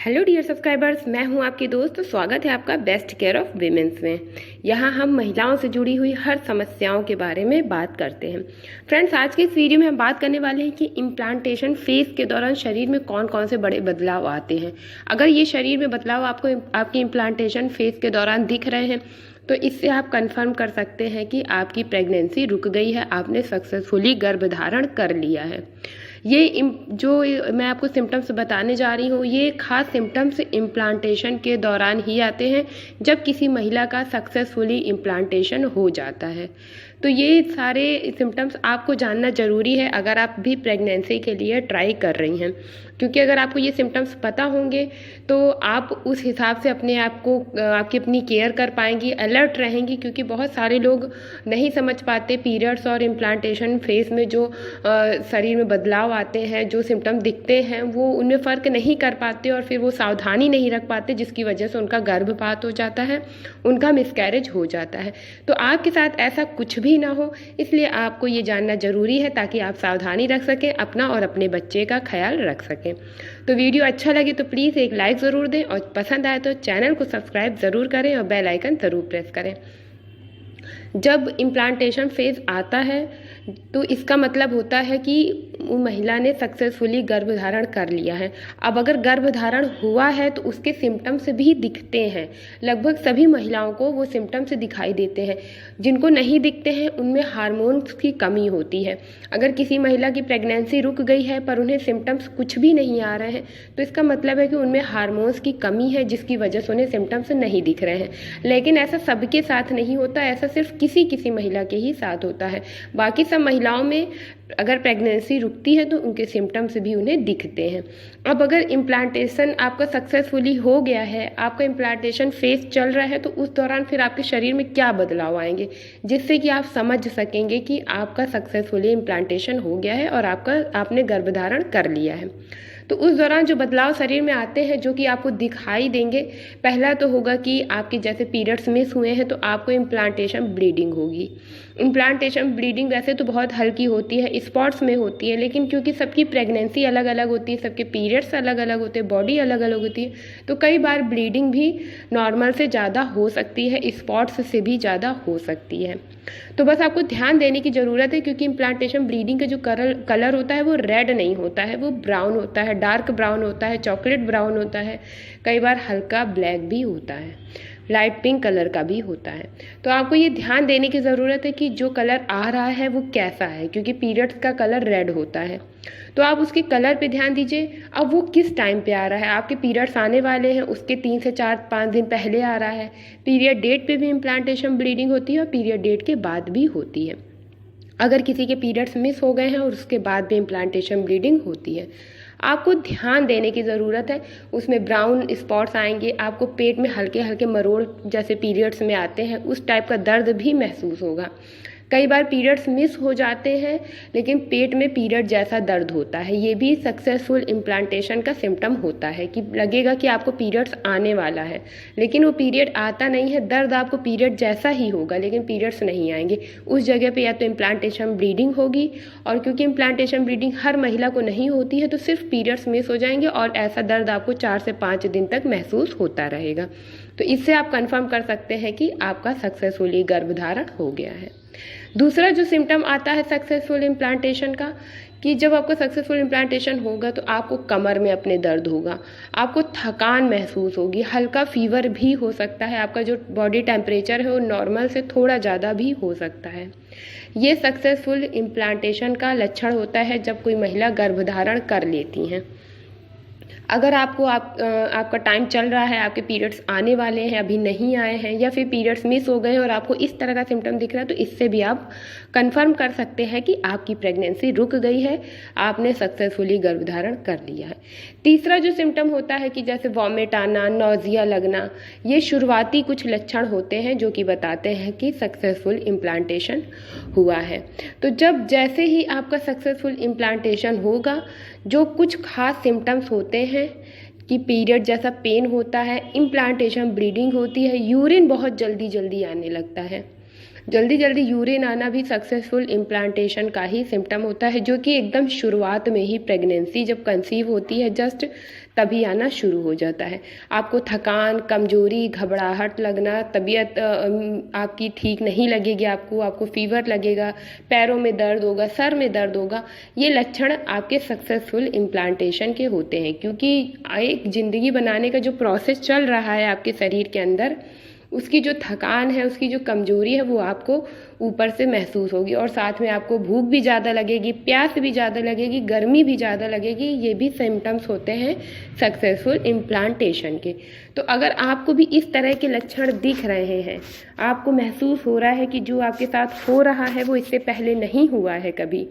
Hello dear subscribers, मैं हूं आपकी दोस्त। स्वागत है आपका बेस्ट केयर ऑफ विमेंस में। यहां हम महिलाओं से जुड़ी हुई हर समस्याओं के बारे में बात करते हैं। फ्रेंड्स, आज के इस वीडियो में हम बात करने वाले हैं कि इम्प्लांटेशन फेज के दौरान शरीर में कौन कौन से बड़े बदलाव आते हैं। अगर ये शरीर में बदलाव आपको आपकी इम्प्लांटेशन फेज के दौरान दिख रहे हैं तो इससे आप कंफर्म कर सकते हैं कि आपकी प्रेगनेंसी रुक गई है, आपने सक्सेसफुली गर्भधारण कर लिया है। ये जो मैं आपको सिम्टम्स बताने जा रही हूँ, ये खास सिम्टम्स इम्प्लांटेशन के दौरान ही आते हैं जब किसी महिला का सक्सेसफुली इम्प्लांटेशन हो जाता है। तो ये सारे सिम्टम्स आपको जानना ज़रूरी है अगर आप भी प्रेगनेंसी के लिए ट्राई कर रही हैं, क्योंकि अगर आपको ये सिम्टम्स पता होंगे तो आप उस हिसाब से अपने आप को आपकी अपनी केयर कर पाएंगी, अलर्ट रहेंगी। क्योंकि बहुत सारे लोग नहीं समझ पाते पीरियड्स और इम्प्लांटेशन फेज में जो शरीर में बदलाव आते हैं, जो सिम्टम दिखते हैं, वो उनमें फ़र्क नहीं कर पाते और फिर वो सावधानी नहीं रख पाते, जिसकी वजह से उनका गर्भपात हो जाता है, उनका मिसकैरेज हो जाता है। तो आपके साथ ऐसा कुछ भी ना हो, इसलिए आपको ये जानना ज़रूरी है ताकि आप सावधानी रख सकें, अपना और अपने बच्चे का ख्याल रख सकें। तो वीडियो अच्छा लगे तो प्लीज़ एक लाइक ज़रूर दें और पसंद आए तो चैनल को सब्सक्राइब ज़रूर करें और बेल आइकन ज़रूर प्रेस करें। जब इम्प्लांटेशन फेज़ आता है तो इसका मतलब होता है कि वो महिला ने सक्सेसफुली गर्भधारण कर लिया है। अब अगर गर्भधारण हुआ है तो उसके सिम्टम्स भी दिखते हैं। लगभग सभी महिलाओं को वो सिम्टम्स दिखाई देते हैं। जिनको नहीं दिखते हैं उनमें हार्मोन्स की कमी होती है। अगर किसी महिला की प्रेगनेंसी रुक गई है पर उन्हें सिम्टम्स कुछ भी नहीं आ रहे हैं तो इसका मतलब है कि उनमें हार्मोन्स की कमी है, जिसकी वजह से उन्हें सिम्टम्स नहीं दिख रहे हैं। लेकिन ऐसा सबके साथ नहीं होता, ऐसा सिर्फ किसी किसी महिला के ही साथ होता है। बाकी सब महिलाओं में अगर प्रेगनेंसी रुकती है तो उनके सिम्टम्स भी उन्हें दिखते हैं। अब अगर इम्प्लांटेशन आपका सक्सेसफुली हो गया है, आपका इम्प्लांटेशन फेज चल रहा है, तो उस दौरान फिर आपके शरीर में क्या बदलाव आएंगे, जिससे कि आप समझ सकेंगे कि आपका सक्सेसफुली इम्प्लांटेशन हो गया है और आपने गर्भधारण कर लिया है। तो उस दौरान जो बदलाव शरीर में आते हैं, जो कि आपको दिखाई देंगे, पहला तो होगा कि आपके जैसे पीरियड्स मिस हुए हैं तो आपको इम्प्लांटेशन ब्लीडिंग होगी। इम्प्लांटेशन ब्लीडिंग वैसे तो बहुत हल्की होती है, स्पॉट्स में होती है, लेकिन क्योंकि सबकी प्रेगनेंसी अलग अलग होती है, सबके पीरियड्स अलग अलग होते हैं, बॉडी अलग अलग होती है, तो कई बार ब्लीडिंग भी नॉर्मल से ज़्यादा हो सकती है, स्पॉट्स से भी ज़्यादा हो सकती है। तो बस आपको ध्यान देने की ज़रूरत है, क्योंकि इम्प्लांटेशन ब्लीडिंग का जो कलर होता है वो रेड नहीं होता है, वो ब्राउन होता है, डार्क ब्राउन होता है, चॉकलेट ब्राउन होता है, कई बार हल्का ब्लैक भी होता है, लाइट पिंक कलर का भी होता है। तो आपको ये ध्यान देने की ज़रूरत है कि जो कलर आ रहा है वो कैसा है, क्योंकि पीरियड्स का कलर रेड होता है। तो आप उसके कलर पे ध्यान दीजिए। अब वो किस टाइम पे आ रहा है, आपके पीरियड्स आने वाले हैं उसके 3 से 4-5 दिन पहले आ रहा है। पीरियड डेट पे भी इम्प्लांटेशन ब्लीडिंग होती है और पीरियड डेट के बाद भी होती है। अगर किसी के पीरियड्स मिस हो गए हैं और उसके बाद भी इम्प्लांटेशन ब्लीडिंग होती है, आपको ध्यान देने की ज़रूरत है। उसमें ब्राउन स्पॉट्स आएंगे, आपको पेट में हल्के हल्के मरोड़ जैसे पीरियड्स में आते हैं उस टाइप का दर्द भी महसूस होगा। कई बार पीरियड्स मिस हो जाते हैं लेकिन पेट में पीरियड जैसा दर्द होता है, ये भी सक्सेसफुल इम्प्लांटेशन का सिम्टम होता है कि लगेगा कि आपको पीरियड्स आने वाला है, लेकिन वो पीरियड आता नहीं है, दर्द आपको पीरियड जैसा ही होगा लेकिन पीरियड्स नहीं आएंगे। उस जगह पे या तो इम्प्लांटेशन ब्लीडिंग होगी, और क्योंकि इम्प्लांटेशन ब्लीडिंग हर महिला को नहीं होती है तो सिर्फ पीरियड्स मिस हो जाएंगे और ऐसा दर्द आपको 4 से 5 दिन तक महसूस होता रहेगा। तो इससे आप कंफर्म कर सकते हैं कि आपका सक्सेसफुली गर्भधारण हो गया है। दूसरा जो सिम्टम आता है सक्सेसफुल इम्प्लांटेशन का, कि जब आपका सक्सेसफुल इम्प्लांटेशन होगा तो आपको कमर में अपने दर्द होगा, आपको थकान महसूस होगी, हल्का फीवर भी हो सकता है, आपका जो बॉडी टेम्परेचर है वो नॉर्मल से थोड़ा ज़्यादा भी हो सकता है। ये सक्सेसफुल इम्प्लांटेशन का लक्षण होता है जब कोई महिला गर्भधारण कर लेती हैं। अगर आपका टाइम चल रहा है, आपके पीरियड्स आने वाले हैं, अभी नहीं आए हैं, या फिर पीरियड्स मिस हो गए हैं और आपको इस तरह का सिम्टम दिख रहा है, तो इससे भी आप कंफर्म कर सकते हैं कि आपकी प्रेगनेंसी रुक गई है, आपने सक्सेसफुली गर्भधारण कर लिया है। तीसरा जो सिम्टम होता है कि जैसे वॉमिट आना, नौजिया लगना, ये शुरुआती कुछ लक्षण होते हैं जो कि बताते हैं कि सक्सेसफुल इम्प्लांटेशन हुआ है। तो जैसे ही आपका सक्सेसफुल इम्प्लांटेशन होगा, जो कुछ खास सिम्टम्स होते हैं कि पीरियड जैसा पेन होता है, इम्प्लांटेशन ब्लीडिंग होती है, यूरिन बहुत जल्दी जल्दी आने लगता है। जल्दी जल्दी यूरिन आना भी सक्सेसफुल इम्प्लांटेशन का ही सिम्टम होता है, जो कि एकदम शुरुआत में ही प्रेगनेंसी जब कंसीव होती है, जस्ट तभी आना शुरू हो जाता है। आपको थकान, कमजोरी, घबराहट लगना, तबीयत आपकी ठीक नहीं लगेगी, आपको फीवर लगेगा, पैरों में दर्द होगा, सर में दर्द होगा, ये लक्षण आपके सक्सेसफुल इम्प्लांटेशन के होते हैं। क्योंकि एक ज़िंदगी बनाने का जो प्रोसेस चल रहा है आपके शरीर के अंदर, उसकी जो थकान है, उसकी जो कमजोरी है, वो आपको ऊपर से महसूस होगी। और साथ में आपको भूख भी ज़्यादा लगेगी, प्यास भी ज़्यादा लगेगी, गर्मी भी ज़्यादा लगेगी। ये भी सिम्टम्स होते हैं सक्सेसफुल इम्प्लांटेशन के। तो अगर आपको भी इस तरह के लक्षण दिख रहे हैं, आपको महसूस हो रहा है कि जो आपके साथ हो रहा है वो इससे पहले नहीं हुआ है कभी,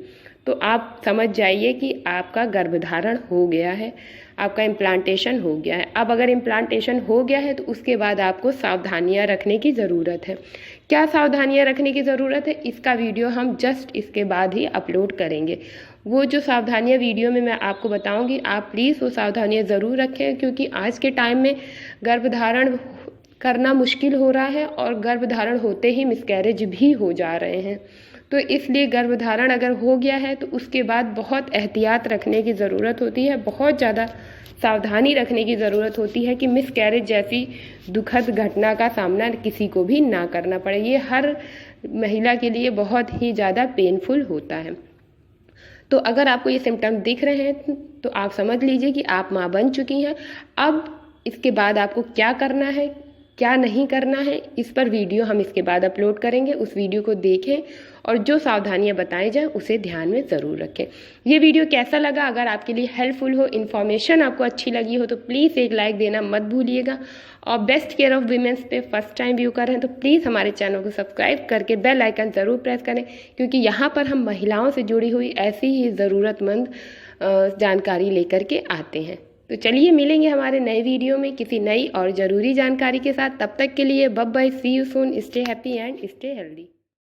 तो आप समझ जाइए कि आपका गर्भधारण हो गया है, आपका इम्प्लांटेशन हो गया है। अब अगर इम्प्लांटेशन हो गया है तो उसके बाद आपको सावधानियां रखने की ज़रूरत है। क्या सावधानियां रखने की ज़रूरत है, इसका वीडियो हम जस्ट इसके बाद ही अपलोड करेंगे। वो जो सावधानियां वीडियो में मैं आपको बताऊंगी, आप प्लीज़ वो सावधानियां ज़रूर रखें, क्योंकि आज के टाइम में गर्भधारण करना मुश्किल हो रहा है और गर्भधारण होते ही मिसकैरेज भी हो जा रहे हैं। तो इसलिए गर्भधारण अगर हो गया है तो उसके बाद बहुत एहतियात रखने की ज़रूरत होती है, बहुत ज़्यादा सावधानी रखने की ज़रूरत होती है कि मिसकैरेज जैसी दुखद घटना का सामना किसी को भी ना करना पड़े। ये हर महिला के लिए बहुत ही ज़्यादा पेनफुल होता है। तो अगर आपको ये सिम्टम दिख रहे हैं तो आप समझ लीजिए कि आप माँ बन चुकी हैं। अब इसके बाद आपको क्या करना है, क्या नहीं करना है, इस पर वीडियो हम इसके बाद अपलोड करेंगे। उस वीडियो को देखें और जो सावधानियां बताई जाए उसे ध्यान में ज़रूर रखें। ये वीडियो कैसा लगा, अगर आपके लिए हेल्पफुल हो, इन्फॉर्मेशन आपको अच्छी लगी हो, तो प्लीज़ एक लाइक देना मत भूलिएगा। और बेस्ट केयर ऑफ वीमेंस पे फर्स्ट टाइम व्यू कर रहे हैं तो प्लीज़ हमारे चैनल को सब्सक्राइब करके बेल आइकन ज़रूर प्रेस करें, क्योंकि यहाँ पर हम महिलाओं से जुड़ी हुई ऐसी ही ज़रूरतमंद जानकारी लेकर के आते हैं। तो चलिए मिलेंगे हमारे नए वीडियो में किसी नई और ज़रूरी जानकारी के साथ। तब तक के लिए bye bye, see you soon, stay happy and stay healthy.